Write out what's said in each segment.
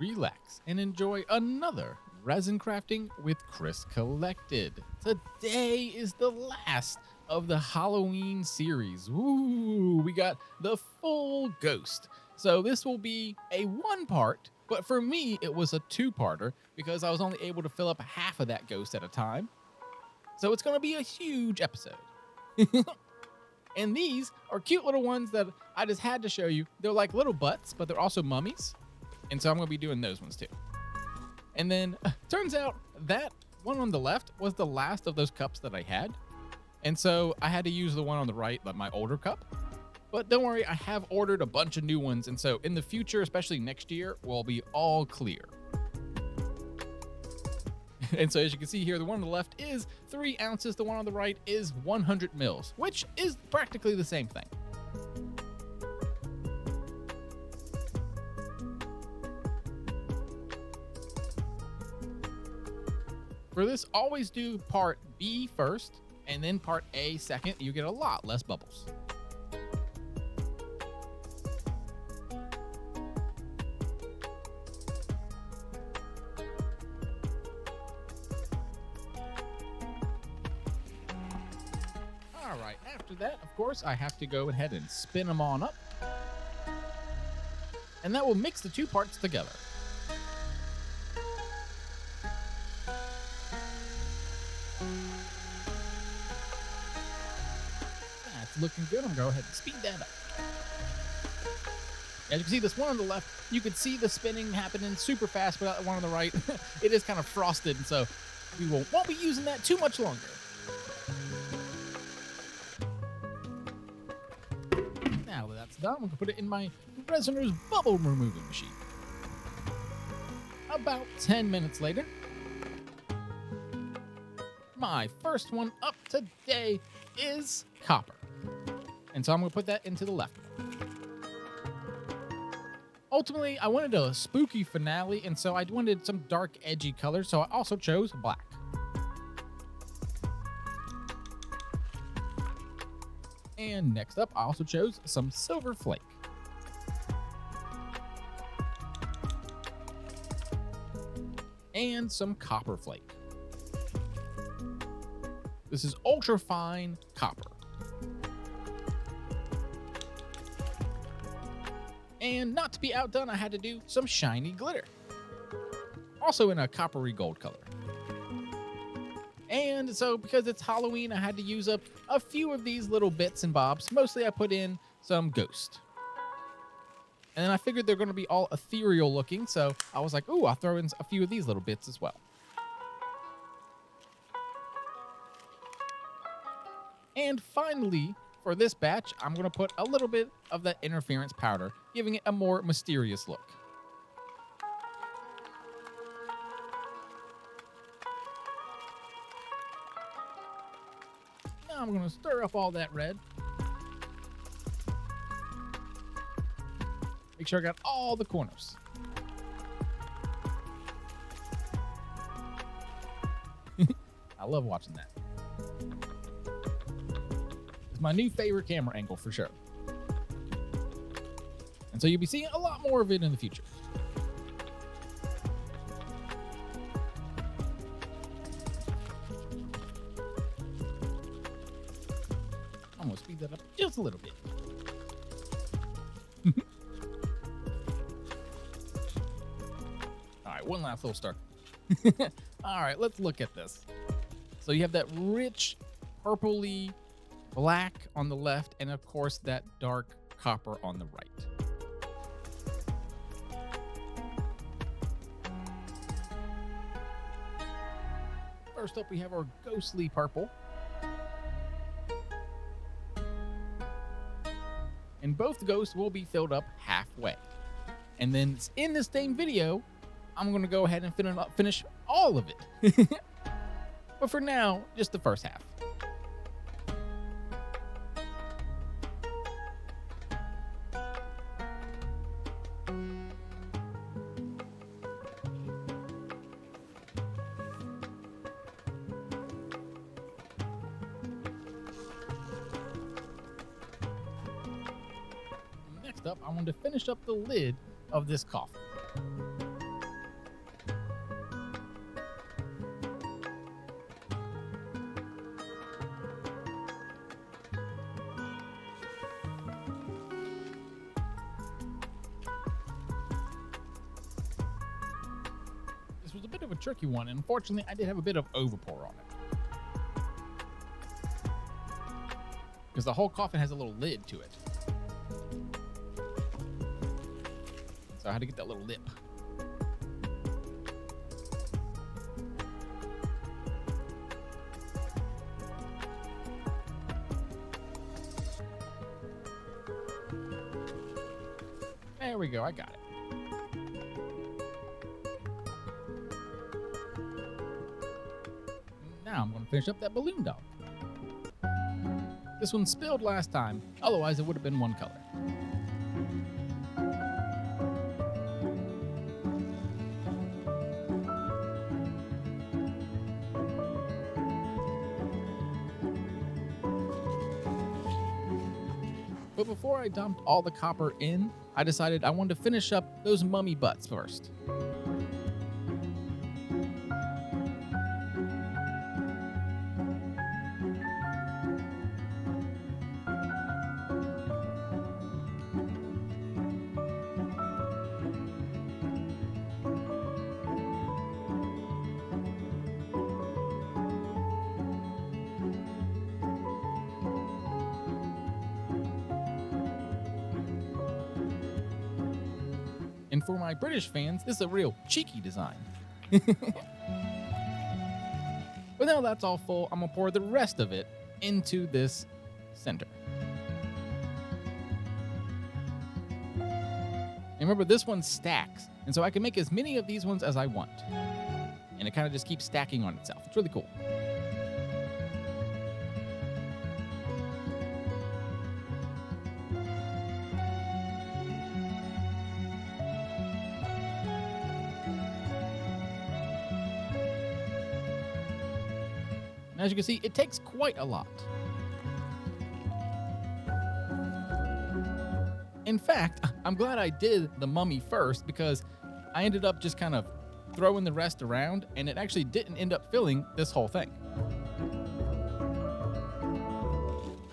relax, and enjoy another resin crafting with Chris Collected. Today is the last of the Halloween series. Ooh, we got the full ghost. So this will be a one part, but for me, it was a two-parter because I was only able to fill up half of that ghost at a time. So it's going to be a huge episode. And these are cute little ones that I just had to show you. They're like little butts, but they're also mummies. And so I'm going to be doing those ones too. And then turns out that one on the left was the last of those cups that I had. And so I had to use the one on the right, like my older cup. But don't worry, I have ordered a bunch of new ones. And so in the future, especially next year, we'll be all clear. And so as you can see here, the one on the left is 3 ounces. The one on the right is 100 mils, which is practically the same thing. For this, always do part B first and then part A second. You get a lot less bubbles. All right, after that, of course, I have to go ahead and spin them on up. And that will mix the two parts together. That's looking good. I'm going to go ahead and speed that up. As you can see, this one on the left, you can see the spinning happening super fast, but that one on the right, it is kind of frosted, and so we won't be using that too much longer. Now that that's done, I'm going to put it in my Resiner's bubble removing machine. About 10 minutes later, my first one up today is copper. And so I'm going to put that into the left one. Ultimately, I wanted a spooky finale, and so I wanted some dark, edgy colors, so I also chose black. And next up, I also chose some silver flake. And some copper flake. This is ultra fine copper. And not to be outdone, I had to do some shiny glitter. Also in a coppery gold color. And so because it's Halloween, I had to use up a few of these little bits and bobs. Mostly I put in some ghost. And then I figured they're going to be all ethereal looking, so I was like, ooh, I'll throw in a few of these little bits as well. And finally, for this batch, I'm going to put a little bit of that interference powder, giving it a more mysterious look. Now I'm going to stir up all that red. Make sure I got all the corners. I love watching that. It's my new favorite camera angle for sure. And so you'll be seeing a lot more of it in the future. I'm going to speed that up just a little bit. All right, one last little stir. All right, let's look at this. So you have that rich purpley black on the left, and of course that dark copper on the right. First up, we have our ghostly purple. And both ghosts will be filled up halfway. And then in this same video, I'm going to go ahead and finish all of it. But for now, just the first half. Next up, I want to finish up the lid of this coffin. of a tricky one, and unfortunately, I did have a bit of overpour on it. Because the whole coffin has a little lid to it. So I had to get that little lip. There we go, I got it. Now I'm going to finish up that balloon dog. This one spilled last time, otherwise it would have been one color. But before I dumped all the copper in, I decided I wanted to finish up those mummy butts first. And for my British fans, this is a real cheeky design. But now that's all full, I'm gonna pour the rest of it into this center. And remember, this one stacks, and so I can make as many of these ones as I want. And it kind of just keeps stacking on itself. It's really cool. And as you can see, it takes quite a lot. In fact, I'm glad I did the mummy first because I ended up just kind of throwing the rest around, and it actually didn't end up filling this whole thing.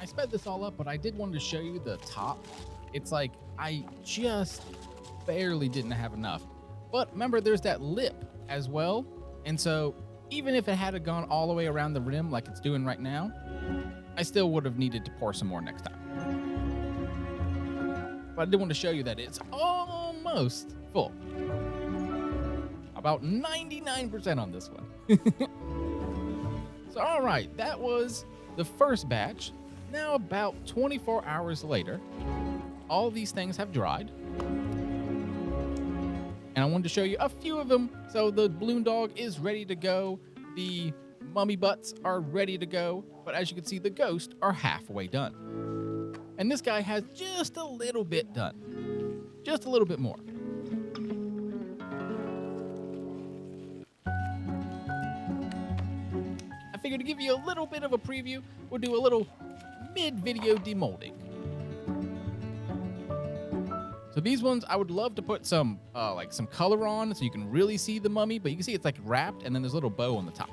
I sped this all up, but I did want to show you the top. It's like I just barely didn't have enough. But remember, there's that lip as well. And so even if it had gone all the way around the rim like it's doing right now, I still would have needed to pour some more next time. But I did want to show you that it's almost full. About 99% on this one. So, all right, that was the first batch. Now, about 24 hours later, all these things have dried. And I wanted to show you a few of them. So the balloon dog is ready to go. The mummy butts are ready to go. But as you can see, the ghosts are halfway done. And this guy has just a little bit done. Just a little bit more. I figured to give you a little bit of a preview, we'll do a little mid-video demolding. So these ones, I would love to put some like some color on so you can really see the mummy, but you can see it's like wrapped and then there's a little bow on the top.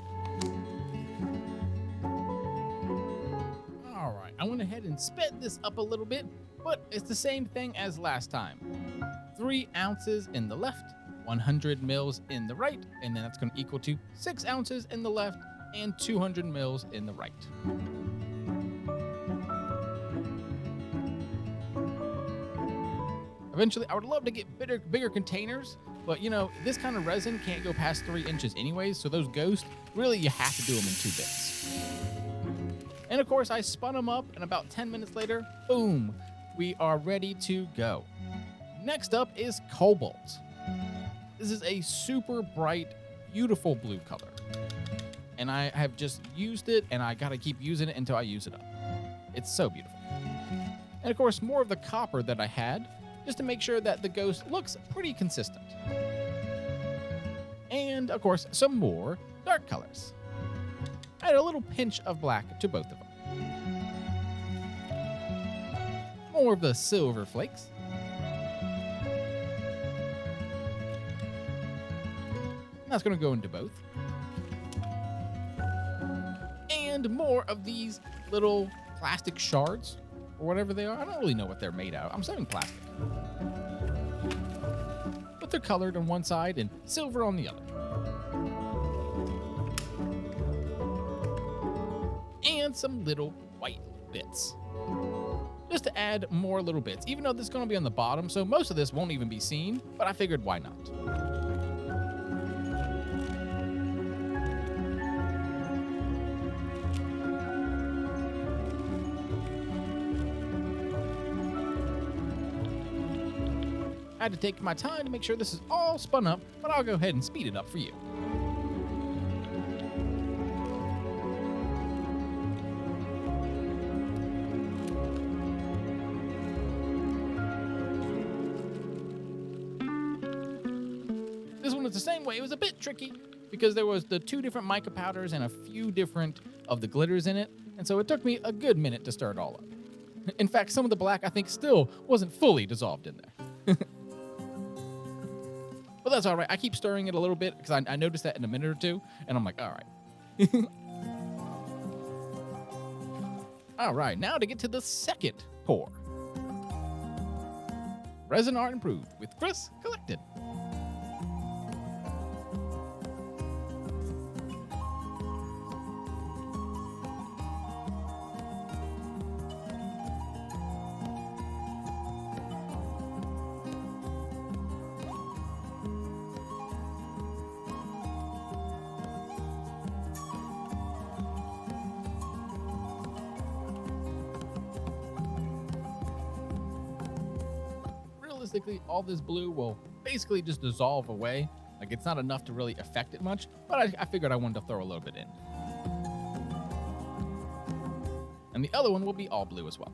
All right, I went ahead and sped this up a little bit, but it's the same thing as last time. 3 ounces in the left, 100 mils in the right, and then that's going to equal to 6 ounces in the left and 200 mils in the right. Eventually, I would love to get bigger containers, but you know, this kind of resin can't go past 3 inches anyways, so those ghosts, really you have to do them in 2 bits. And of course, I spun them up, and about 10 minutes later, boom, we are ready to go. Next up is cobalt. This is a super bright, beautiful blue color. And I have just used it, and I gotta keep using it until I use it up. It's so beautiful. And of course, more of the copper that I had, just to make sure that the ghost looks pretty consistent. And of course, some more dark colors. Add a little pinch of black to both of them. More of the silver flakes. That's going to go into both. And more of these little plastic shards, or whatever they are. I don't really know what they're made out of. I'm saying plastic. But they're colored on one side and silver on the other. and some little white bits. Just to add more little bits, even though this is going to be on the bottom, so most of this won't even be seen, but I figured why not. I had to take my time to make sure this is all spun up, but I'll go ahead and speed it up for you. This one was the same way. It was a bit tricky because there was the 2 different mica powders and a few different of the glitters in it, and so it took me a good minute to stir it all up. In fact, some of the black I think still wasn't fully dissolved in there. But that's all right. I keep stirring it a little bit because I noticed that in a minute or two, and I'm like, all right. All right, now to get to the second pour. Resin Art Improved with Chris Collected. Realistically, all this blue will basically just dissolve away. Like, it's not enough to really affect it much, but I figured I wanted to throw a little bit in. And the other one will be all blue as well.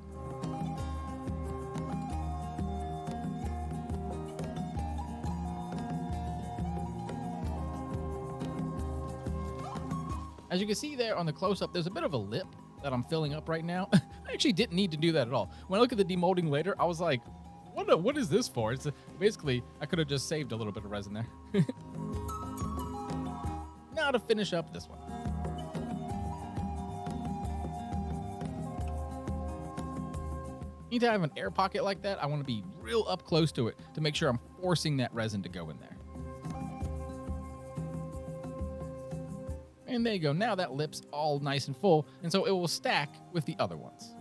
As you can see there on the close-up, there's a bit of a lip that I'm filling up right now. I actually didn't need to do that at all. When I look at the demolding later, I was like, what is this for? It's basically, I could have just saved a little bit of resin there. Now to finish up this one. Anytime I have an air pocket like that, I want to be real up close to it to make sure I'm forcing that resin to go in there. And there you go. Now that lip's all nice and full, and so it will stack with the other ones.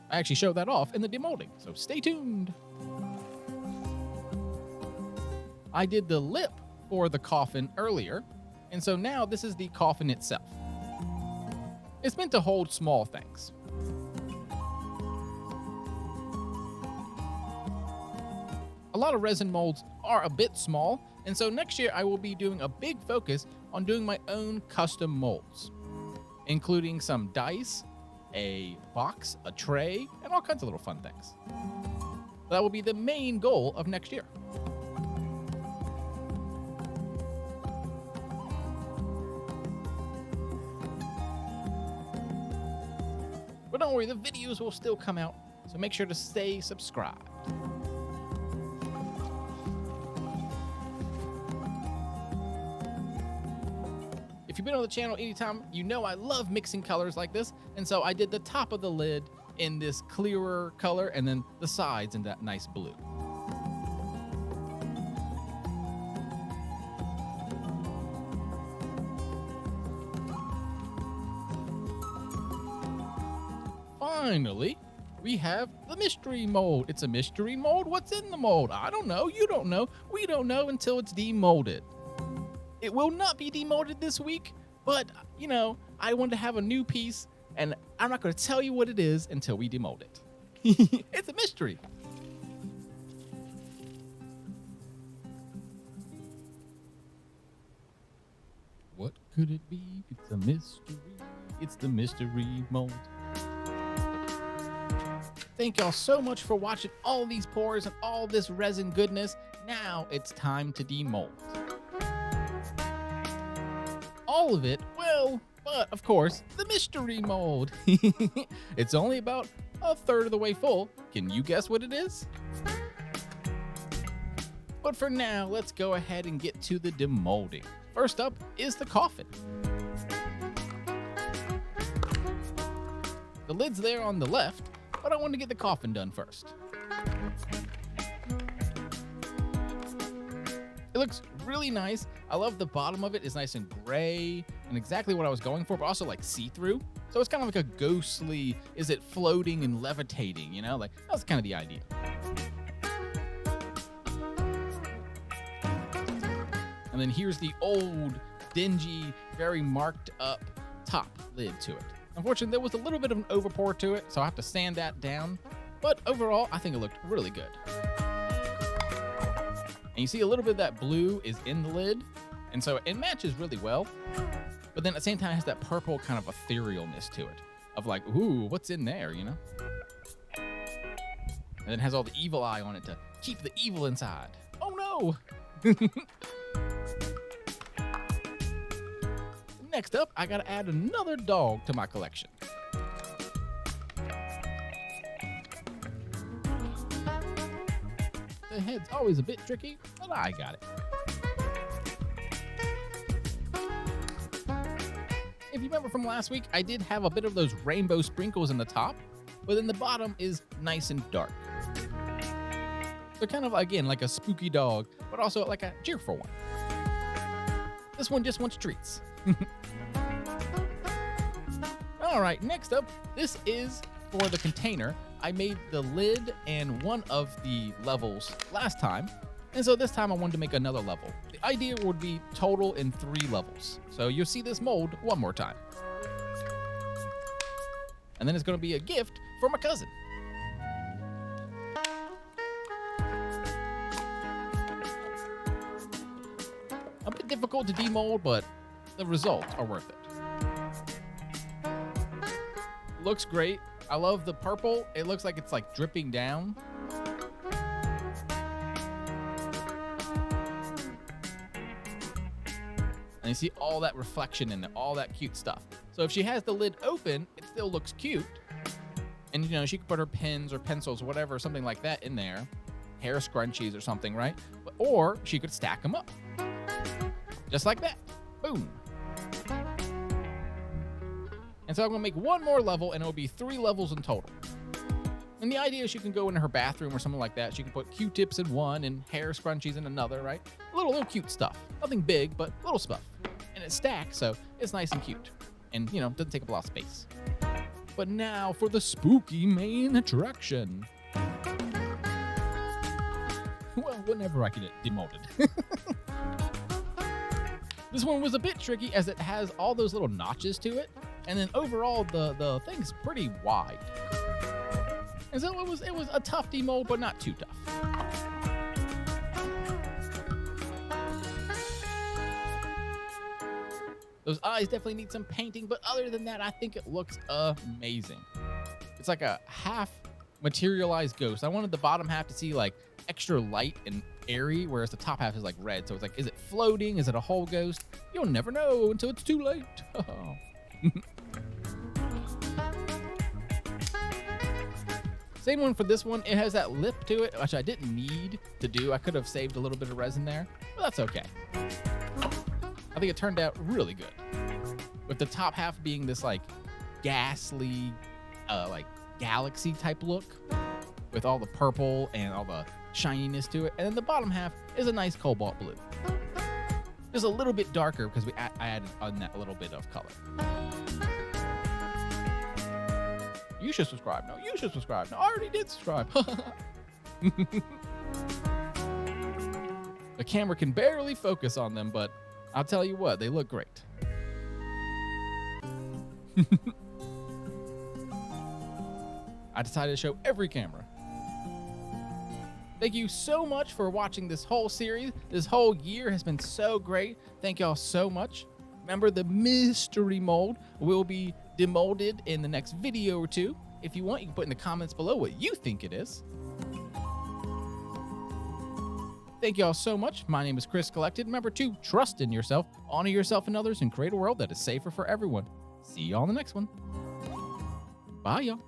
I actually showed that off in the demolding, so stay tuned. I did the lip for the coffin earlier, and so now this is the coffin itself. It's meant to hold small things. A lot of resin molds are a bit small, and so next year I will be doing a big focus on doing my own custom molds, including some dice, a box, a tray, and all kinds of little fun things. That will be the main goal of next year. But don't worry, the videos will still come out, so make sure to stay subscribed. If you've been on the channel anytime, you know I love mixing colors like this, and so I did the top of the lid in this clearer color and then the sides in that nice blue. Finally, we have the mystery mold. It's a mystery mold. What's in the mold? I don't know. You don't know. We don't know until it's demolded. It will not be demolded this week, but, you know, I want to have a new piece, and I'm not going to tell you what it is until we demold it. It's a mystery. What could it be? It's a mystery. It's the mystery mold. Thank y'all so much for watching all these pours and all this resin goodness. Now it's time to demold. All of it, well, but of course, the mystery mold. It's only about a third of the way full. Can you guess what it is? But for now, let's go ahead and get to the demolding. First up is the coffin. The lid's there on the left, but I want to get the coffin done first. It looks really nice. I love the bottom of it is nice and gray, and exactly what I was going for, but also like see-through. So it's kind of like a ghostly, is it floating and levitating, you know? Like, that's kind of the idea. And then here's the old, dingy, very marked up top lid to it. Unfortunately, there was a little bit of an overpour to it, so I have to sand that down. But overall, I think it looked really good. And you see a little bit of that blue is in the lid, and so it matches really well. But then at the same time, it has that purple kind of etherealness to it, of like, ooh, what's in there, you know? And then it has all the evil eye on it to keep the evil inside. Oh no! Next up, I gotta add another dog to my collection. The head's always a bit tricky, but I got it. If you remember from last week, I did have a bit of those rainbow sprinkles in the top, but then the bottom is nice and dark. So kind of, again, like a spooky dog, but also like a cheerful one. This one just wants treats. All right, next up, this is for the container. I made the lid and one of the levels last time, and so this time I wanted to make another level. The idea would be total in 3 levels. So you'll see this mold one more time. And then it's gonna be a gift for my cousin. A bit difficult to demold, but the results are worth it. Looks great. I love the purple. It looks like it's like dripping down. And you see all that reflection in it, all that cute stuff. So if she has the lid open, it still looks cute. And you know, she could put her pens or pencils or whatever, something like that in there. Hair scrunchies or something, right? Or she could stack them up. Just like that. Boom. And so I'm gonna make one more level, and it'll be 3 levels in total. And the idea is she can go into her bathroom or something like that. She can put Q-tips in one and hair scrunchies in another, right? Little cute stuff. Nothing big, but little stuff. And it stacks, so it's nice and cute. And, you know, doesn't take up a lot of space. But now for the spooky main attraction. Well, whenever I get it demolded. This one was a bit tricky as it has all those little notches to it. And then overall, the thing's pretty wide. And so it was a tough demold, but not too tough. Those eyes definitely need some painting, but other than that, I think it looks amazing. It's like a half materialized ghost. I wanted the bottom half to see like extra light and airy, whereas the top half is like red. So it's like, is it floating? Is it a whole ghost? You'll never know until it's too late. Same one for this one. It has that lip to it, which I didn't need to do. I could have saved a little bit of resin there, but that's okay. I think it turned out really good. With the top half being this like ghastly, like galaxy type look with all the purple and all the shininess to it. And then the bottom half is a nice cobalt blue. Just a little bit darker because I added on that little bit of color. You should subscribe. No, you should subscribe. No, I already did subscribe. The camera can barely focus on them, but I'll tell you what, they look great. I decided to show every camera. Thank you so much for watching this whole series. This whole year has been so great. Thank y'all so much. Remember, the mystery mold will be demolded in the next video or two. If you want, you can put in the comments below what you think it is. Thank y'all so much. My name is Chris Collected. Remember to trust in yourself, honor yourself and others, and create a world that is safer for everyone. See y'all in the next one. Bye, y'all.